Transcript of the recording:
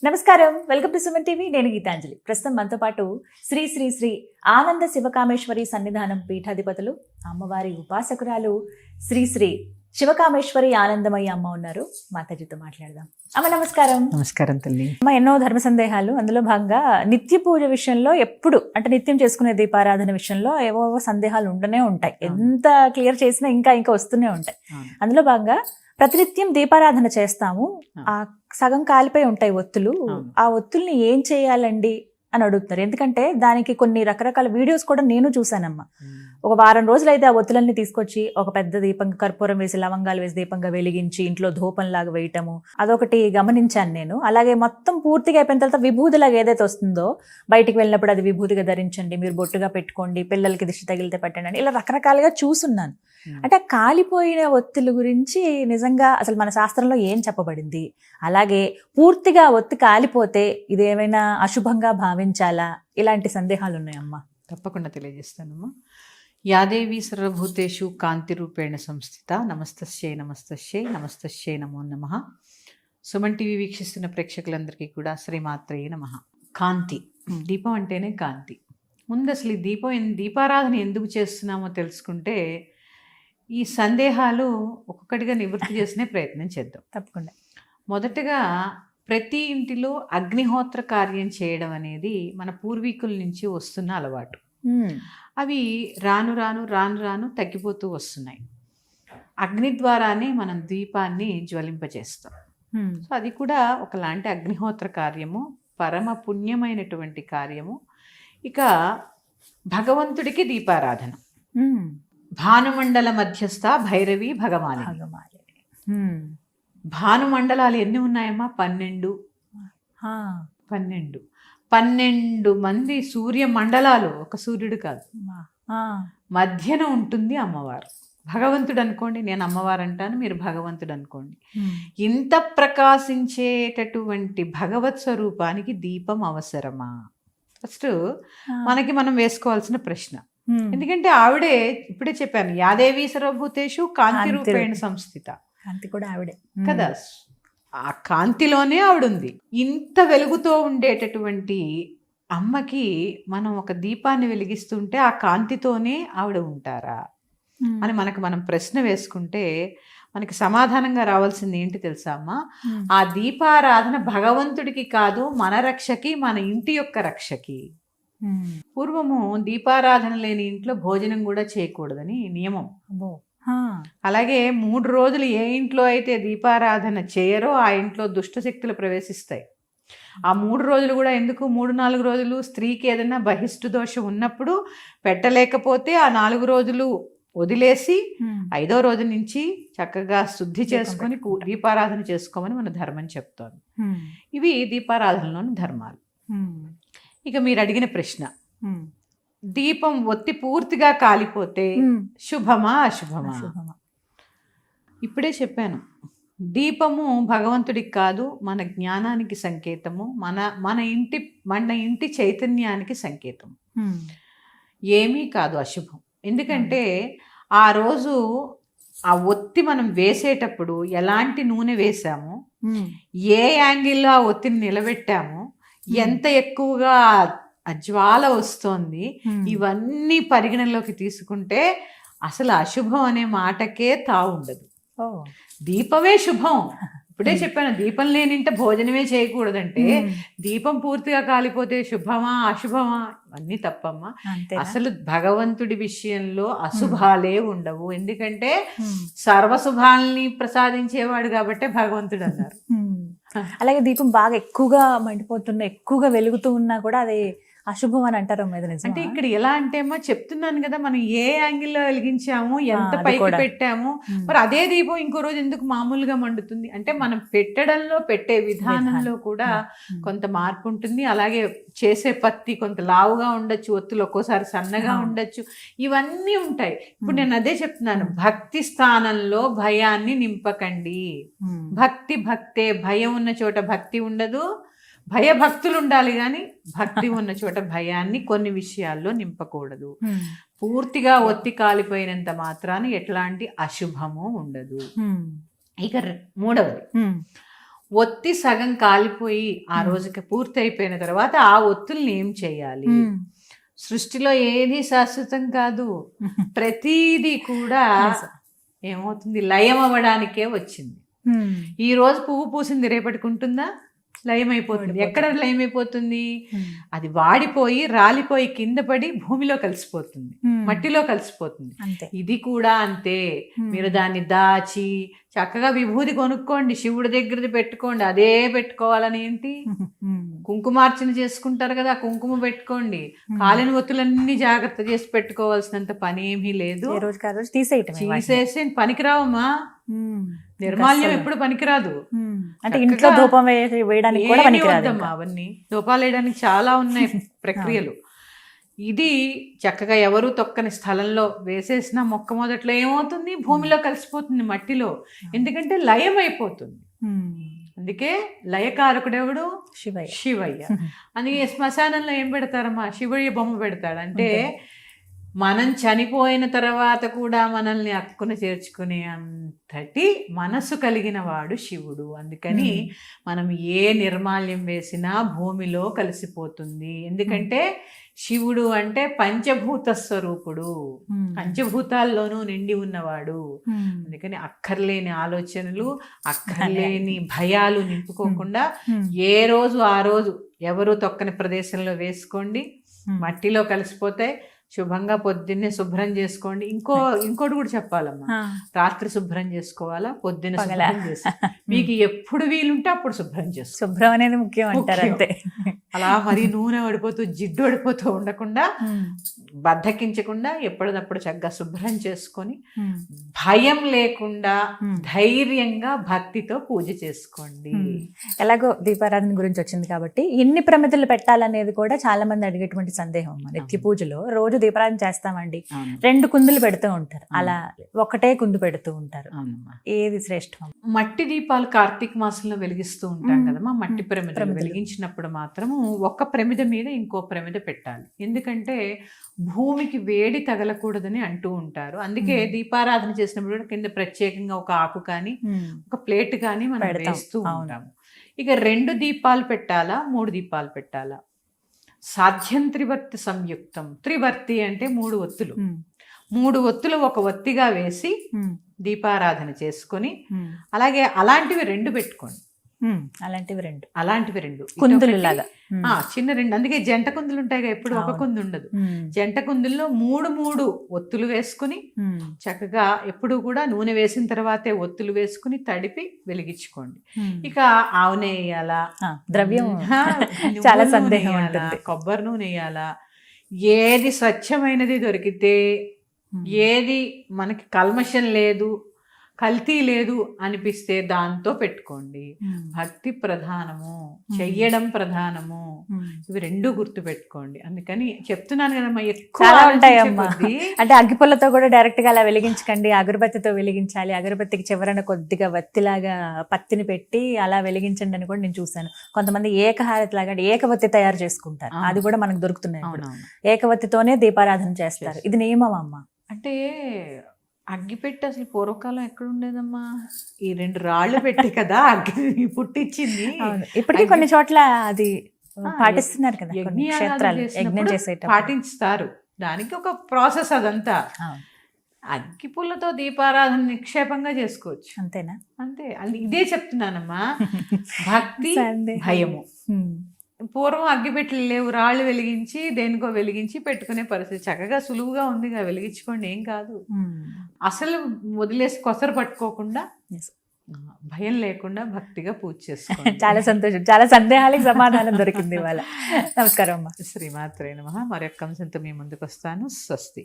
నమస్కారం, welcome to Suman TV. నేను గీతాంజలి. ప్రస్తుతం మనతో పాటు శ్రీ శ్రీ శ్రీ ఆనంద శివకామేశ్వరి సన్నిధానం పీఠాధిపతులు, అమ్మవారి ఉపాసకురాలు శ్రీ శ్రీ శివకామేశ్వరి ఆనందమయ్య అమ్మ ఉన్నారు. మాతాజీతో మాట్లాడదాం. అమ్మ నమస్కారం. నమస్కారం తల్లి. అమ్మ, ఎన్నో ధర్మ సందేహాలు, అందులో భాగంగా నిత్య పూజ విషయంలో ఎప్పుడు అంటే నిత్యం చేసుకునే దీపారాధన విషయంలో ఏవో సందేహాలు ఉండనే ఉంటాయి. ఎంత క్లియర్ చేసినా ఇంకా ఇంకా వస్తూనే ఉంటాయి. అందులో భాగంగా ప్రతినిత్యం దీపారాధన చేస్తాము, ఆ సగం కాలిపోయి ఉంటాయి ఒత్తులు. ఆ ఒత్తుల్ని ఏం చేయాలండి అని అడుగుతున్నారు. ఎందుకంటే దానికి కొన్ని రకరకాల వీడియోస్ కూడా నేను చూసానమ్మా. ఒక వారం రోజులైతే ఆ ఒత్తులన్నీ తీసుకొచ్చి ఒక పెద్ద దీపంగా కర్పూరం వేసి లవంగాలు వేసి దీపంగా వెలిగించి ఇంట్లో ధూపంలాగా వేయటము, అదొకటి గమనించాను నేను. అలాగే మొత్తం పూర్తిగా అయిపోయిన తర్వాత విభూతిలాగా ఏదైతే వస్తుందో బయటికి వెళ్ళినప్పుడు అది విభూతిగా ధరించండి, మీరు బొట్టుగా పెట్టుకోండి, పిల్లలకి దిష్టి తగిలితే పెట్టండి అని ఇలా రకరకాలుగా చూసున్నాను. అంటే కాలిపోయిన ఒత్తుల గురించి నిజంగా అసలు మన శాస్త్రంలో ఏం చెప్పబడింది, అలాగే పూర్తిగా ఒత్తి కాలిపోతే ఇదేమైనా అశుభంగా భావించాలా, ఇలాంటి సందేహాలు ఉన్నాయమ్మా. తప్పకుండా తెలియజేస్తానమ్మా. యాదేవి సర్వభూతేషు కాంతి రూపేణ సంస్థిత. నమస్తస్యై నమస్తస్యై నమస్తస్యై నమో నమః. సుమన్ టీవీ వీక్షిస్తున్న ప్రేక్షకులందరికీ కూడా శ్రీమాత్రయే నమః. కాంతి, దీపం అంటేనే కాంతి. ముందు అసలు ఈ దీపారాధన ఎందుకు చేస్తున్నామో తెలుసుకుంటే ఈ సందేహాలు ఒక్కొక్కటిగా నివృత్తి చేసే ప్రయత్నం చేద్దాం. తప్పకుండా. మొదటగా ప్రతి ఇంటిలో అగ్నిహోత్ర కార్యం చేయడం అనేది మన పూర్వీకుల నుంచి వస్తున్న అలవాటు. అవి రాను రాను రాను రాను తగ్గిపోతూ వస్తున్నాయి. అగ్ని ద్వారానే మనం దీపాన్ని జ్వలింపజేస్తాం. సో అది కూడా ఒకలాంటి అగ్నిహోత్ర కార్యము, పరమ పుణ్యమైనటువంటి కార్యము. ఇక భగవంతుడికి దీపారాధన. భానుమండల మధ్యస్థ భైరవి భగమాలి. భానుమండలాలు ఎన్ని ఉన్నాయమ్మా? 12. 12 మంది సూర్య మండలాలు. ఒక సూర్యుడు కాదు, మధ్యన ఉంటుంది అమ్మవారు. భగవంతుడు అనుకోండి, నేను అమ్మవారు అంటాను, మీరు భగవంతుడు అనుకోండి. ఇంత ప్రకాశించేటటువంటి భగవత్ స్వరూపానికి దీపం అవసరమా? ఫస్ట్ మనకి మనం వేసుకోవాల్సిన ప్రశ్న. ఎందుకంటే ఆవిడే, ఇప్పుడే చెప్పాను, యాదేవి సర్వభూతేషు కాంతి రూపేణ సంస్థిత. కాంతి కూడా ఆవిడే కదా, ఆ కాంతిలోనే ఆవిడ ఉంది. ఇంత వెలుగుతో ఉండేటటువంటి అమ్మకి మనం ఒక దీపాన్ని వెలిగిస్తుంటే ఆ కాంతితోనే ఆవిడ ఉంటారా అని మనం ప్రశ్న వేసుకుంటే మనకి సమాధానంగా రావాల్సింది ఏంటి తెలుసా అమ్మా? ఆ దీపారాధన భగవంతుడికి కాదు, మన రక్షకి, మన ఇంటి యొక్క రక్షకి. పూర్వము దీపారాధన లేని ఇంట్లో భోజనం కూడా చేయకూడదని నియమం. అలాగే 3 రోజులు ఏ ఇంట్లో అయితే దీపారాధన చేయరో ఆ ఇంట్లో దుష్టశక్తులు ప్రవేశిస్తాయి. ఆ 3 రోజులు కూడా ఎందుకు? 3-4 రోజులు స్త్రీకి ఏదైనా బహిష్టు దోషం ఉన్నప్పుడు పెట్టలేకపోతే ఆ 4 రోజులు వదిలేసి 5వ రోజు నుంచి చక్కగా శుద్ధి చేసుకొని దీపారాధన చేసుకోమని మన ధర్మం చెప్తోంది. ఇవి దీపారాధనలోని ధర్మాలు. ఇక మీరు అడిగిన ప్రశ్న, దీపం ఒత్తి పూర్తిగా కాలిపోతే శుభమా అశుభమా? ఇప్పుడే చెప్పాను, దీపము భగవంతుడికి కాదు, మన జ్ఞానానికి సంకేతము, మన ఇంటి చైతన్యానికి సంకేతము. ఏమీ కాదు అశుభం. ఎందుకంటే ఆ రోజు ఆ ఒత్తి మనం వేసేటప్పుడు ఎలాంటి నూనె వేసాము, ఏ యాంగిల్లో ఆ ఒత్తిని నిలబెట్టాము, ఎంత ఎక్కువగా ఆ జ్వాల వస్తోంది, ఇవన్నీ పరిగణలోకి తీసుకుంటే అసలు అశుభం అనే మాటకే తావుండదు. దీపమే శుభం. ఇప్పుడే చెప్పాను, దీపం లేనింట భోజనమే చేయకూడదంటే దీపం పూర్తిగా కాలిపోతే శుభమా అశుభమా? అన్నీ తప్పమ్మా. అసలు భగవంతుడి విషయంలో అశుభాలే ఉండవు. ఎందుకంటే సర్వశుభాల్ని ప్రసాదించేవాడు కాబట్టే భగవంతుడు అన్నారు. అలాగే దీపం బాగా ఎక్కువగా మండిపోతున్నా, ఎక్కువగా వెలుగుతూ ఉన్నా కూడా అది అశుభం అని అంటారు. అంటే ఇక్కడ ఎలా అంటే అమ్మా, చెప్తున్నాను కదా, మనం ఏ యాంగిల్లో వెలిగించాము, ఎంత పైకి పెట్టాము, మరి అదే దీపం ఇంకో రోజు ఎందుకు మామూలుగా మండుతుంది? అంటే మనం పెట్టే విధానంలో కూడా కొంత మార్పు ఉంటుంది. అలాగే చేసే పత్తి కొంత లావుగా ఉండొచ్చు, ఒత్తులు ఒక్కోసారి సన్నగా ఉండొచ్చు, ఇవన్నీ ఉంటాయి. ఇప్పుడు నేను అదే చెప్తున్నాను, భక్తి స్థానంలో భయాన్ని నింపకండి. భక్తే, భయం ఉన్న చోట భక్తి ఉండదు, భయభక్తులు ఉండాలి, కానీ భక్తి ఉన్న చోట భయాన్ని కొన్ని విషయాల్లో నింపకూడదు. పూర్తిగా ఒత్తి కాలిపోయినంత మాత్రాన ఎట్లాంటి అశుభము ఉండదు. ఇక మూడవది, ఒత్తి సగం కాలిపోయి ఆ రోజుకి పూర్తి అయిపోయిన తర్వాత ఆ ఒత్తుల్ని ఏం చేయాలి? సృష్టిలో ఏది శాశ్వతం కాదు, ప్రతిదీ కూడా ఏమవుతుంది, లయం అవ్వడానికే వచ్చింది. ఈ రోజు పువ్వు పూసింది రేపటికి ఉంటుందా? లయం అయిపోతుంది. ఎక్కడ లయం అయిపోతుంది? అది వాడిపోయి రాలిపోయి కింద పడి భూమిలో కలిసిపోతుంది, మట్టిలో కలిసిపోతుంది. ఇది కూడా అంతే. మీరు దాన్ని దాచి చక్కగా విభూది కొనుక్కోండి, శివుడి దగ్గరది పెట్టుకోండి. అదే పెట్టుకోవాలని ఏంటి? కుంకుమార్చన చేసుకుంటారు కదా, కుంకుమ పెట్టుకోండి. కాలిన ఒత్తులన్నీ జాగ్రత్త చేసి పెట్టుకోవాల్సినంత పని ఏమీ లేదు. తీసేసి పనికిరావమ్మా. నిర్మాల్యం ఎప్పుడు పనికిరాదు. అంటే ఇంట్లో ధూపం వేయడానికి కూడా పనికిరాదమ్మా. అవన్నీ ధూపాలు వేయడానికి చాలా ఉన్నాయి ప్రక్రియలు. ఇది చక్కగా ఎవరు తొక్కని స్థలంలో వేసేసిన మొక్క మొదట్లో ఏమవుతుంది? భూమిలో కలిసిపోతుంది, మట్టిలో. ఎందుకంటే లయం అయిపోతుంది. అందుకే లయకారకుడెవడు? శివయ్య. అందుకే శ్మశానంలో ఏం పెడతారమ్మా? శివయ్య బొమ్మ పెడతాడు. అంటే మనం చనిపోయిన తర్వాత కూడా మనల్ని అక్కున చేర్చుకునే అంతటి మనసు కలిగిన వాడు శివుడు. అందుకని మనం ఏ నిర్మాల్యం వేసినా భూమిలో కలిసిపోతుంది. ఎందుకంటే శివుడు అంటే పంచభూత స్వరూపుడు, పంచభూతాల్లోనూ నిండి ఉన్నవాడు. అందుకని అక్కర్లేని ఆలోచనలు, అక్కర్లేని భయాలు నింపుకోకుండా ఏ రోజు ఆ రోజు ఎవరు తొక్కని ప్రదేశంలో వేసుకోండి, మట్టిలో కలిసిపోతాయి. శుభంగా పొద్దున్నే శుభ్రం చేసుకోండి. ఇంకోటి కూడా చెప్పాలమ్మా, రాత్రి శుభ్రం చేసుకోవాలా, పొద్దున్న శుభ్రం చేసుకోవాలి. మీకు ఎప్పుడు వీలుంటే అప్పుడు శుభ్రం చేసుకో. శుభ్రం అనేది ముఖ్యం అంటారు అంతే. అలా మరి నూనె పడిపోతూ జిడ్డు పడిపోతూ ఉండకుండా, బద్ధకించకుండా ఎప్పటిదప్పుడు చక్కగా శుభ్రం చేసుకొని భయం లేకుండా ధైర్యంగా భక్తితో పూజ చేసుకోండి. ఎలాగో దీపారాధన గురించి వచ్చింది కాబట్టి ఎన్ని ప్రమిదలు పెట్టాలనేది కూడా చాలా మంది అడిగేటువంటి సందేహం. నిత్య పూజలో రోజు దీపారాధన చేస్తామండి, 2 కుందులు పెడుతూ ఉంటారు, అలా ఒకటే కుందు పెడుతూ ఉంటారు. ఏది శ్రేష్టం? మట్టి దీపాలు కార్తీక మాసంలో వెలిగిస్తూ ఉంటాం కదమ్మా. మట్టి ప్రమిదలు వెలిగించినప్పుడు మాత్రము ఒక్క ప్రమిద మీద ఇంకో ప్రమిద పెట్టాలి. ఎందుకంటే భూమికి వేడి తగలకూడదని అంటూ ఉంటారు. అందుకే దీపారాధన చేసినప్పుడు కింద ప్రత్యేకంగా ఒక ఆకు కానీ ఒక ప్లేట్ కానీ మనం వేస్తూ ఉంటాము. ఇక 2 దీపాలు పెట్టాలా, 3 దీపాలు పెట్టాలా? సాధ్యం త్రివర్తి సంయుక్తం. త్రివర్తి అంటే 3 ఒత్తులు. 3 ఒత్తులు ఒక ఒత్తిగా వేసి దీపారాధన చేసుకొని, అలాగే అలాంటివి 2 పెట్టుకోండి. అలాంటివి 2 కుందులు లాగా చిన్న 2. అందుకే జంట కుందులు ఉంటాయి, ఎప్పుడు ఒక కుందు ఉండదు. జంట కుందుల్లో 3 ఒత్తులు వేసుకుని చక్కగా ఎప్పుడు కూడా నూనె వేసిన తర్వాతే ఒత్తులు వేసుకుని తడిపి వెలిగించుకోండి. ఇక ఆవు నెయ్యి వేయాలా, ద్రవ్యం చాలా సందేహం ఉంటుంది, కొబ్బరి నూనె వేయాలా, ఏది స్వచ్ఛమైనది దొరికితే, ఏది మనకి కల్మషం లేదు, కల్తీ లేదు అనిపిస్తే దాంతో పెట్టుకోండి. భక్తి ప్రధానము, చెయ్యడం ప్రధానము. ఇవి 2 గుర్తు పెట్టుకోండి. అందుకని చెప్తున్నాను కదమ్మా, ఎక్కువ ఉంటాయమ్మా. అంటే అగ్గిపుల్లతో కూడా డైరెక్ట్ గా అలా వెలిగించకండి, అగరబత్తితో వెలిగించాలి. అగరబత్తికి చివరన కొద్దిగా వత్తిలాగా పత్తిని పెట్టి అలా వెలిగించండి అని కూడా నేను చూసాను. కొంతమంది ఏకహారతి లాగా ఏకవత్తి తయారు చేసుకుంటారు, అది కూడా మనకు దొరుకుతున్నాయి. ఏకవత్తితోనే దీపారాధన చేస్తారు. ఇది నియమం అమ్మా. అంటే అగ్గిపెట్టి అసలు పూర్వకాలం ఎక్కడ ఉండేదమ్మా? ఈ 2 రాళ్ళు పెట్టి కదా అగ్గి పుట్టించింది. ఇప్పటికీ కొన్ని చోట్ల అది పాటిస్తున్నారు కదా, యజ్ఞం చేసేటప్పుడు పాటిస్తారు. దానికి ఒక ప్రాసెస్ అదంతా. అగ్గి పుల్లతో దీపారాధన నిక్షేపంగా చేసుకోవచ్చు. అంతేనా? అంతే. ఇదే చెప్తున్నానమ్మా. భక్తి, భయము. పూర్వం అగ్గిపెట్టెలు లేవు, రాళ్ళు వెలిగించి దేనికో వెలిగించి పెట్టుకునే పరిస్థితి. చక్కగా సులువుగా ఉందిగా, వెలిగించుకోండి, ఏం కాదు. అసలు వదిలేసి కొసరు పట్టుకోకుండా, భయం లేకుండా భక్తిగా పూజ చేసుకోండి. చాలా సంతోషం. చాలా సందేహాలకు సమాధానం దొరికింది ఇవాళ. నమస్కారం అమ్మా. శ్రీమాత్రే నమః. మరొక అంశంతో మీ ముందుకు వస్తాను. స్వస్తి.